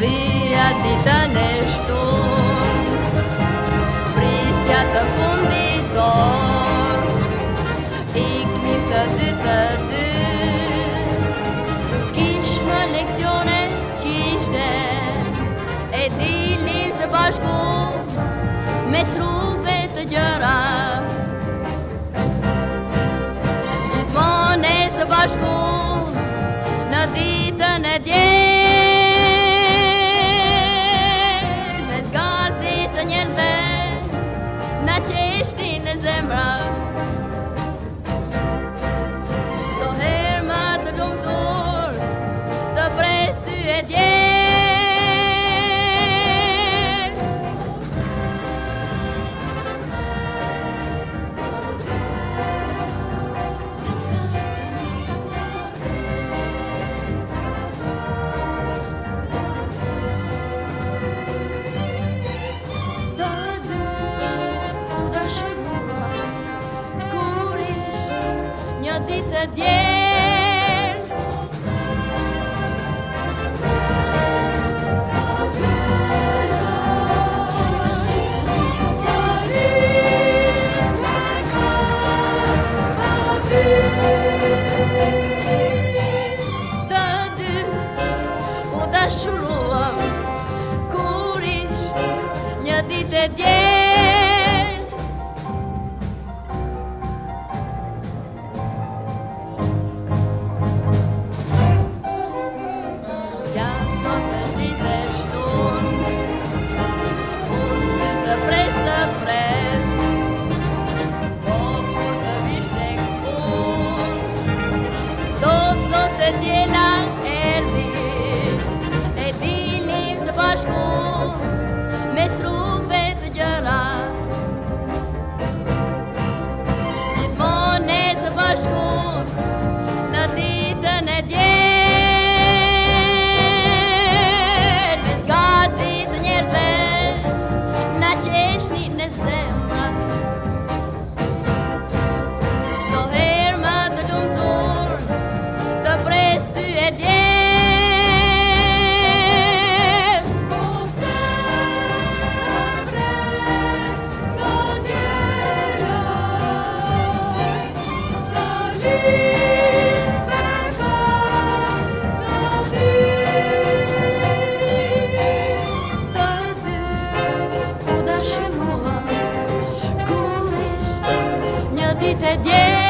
Via ditën e shtunë, prisja të funditor, iknim të dy, s'kish më leksione, s'kishte, e dilim së bashku, mes rrugëve të gjëra, gjithmonë e së bashku, në ditën e djelë, mes gazit të njerëzve, na qeshtin e zemra. Do herë më të lumtur, të pres ty e djelë. Një ditë e djelë, të dy u dashuruam, kur ish një ditë e djelë. Sot është ditë e shtunë, unë të pres, po kur të vish tek unë, do se djela erdi, e dilim së bashku, mes rrugëve të gjëra, gjithmonë e së bashku, në ditën e djelë. Do herë më të lumtur, të pres ty e djelë. Ditë e djelë.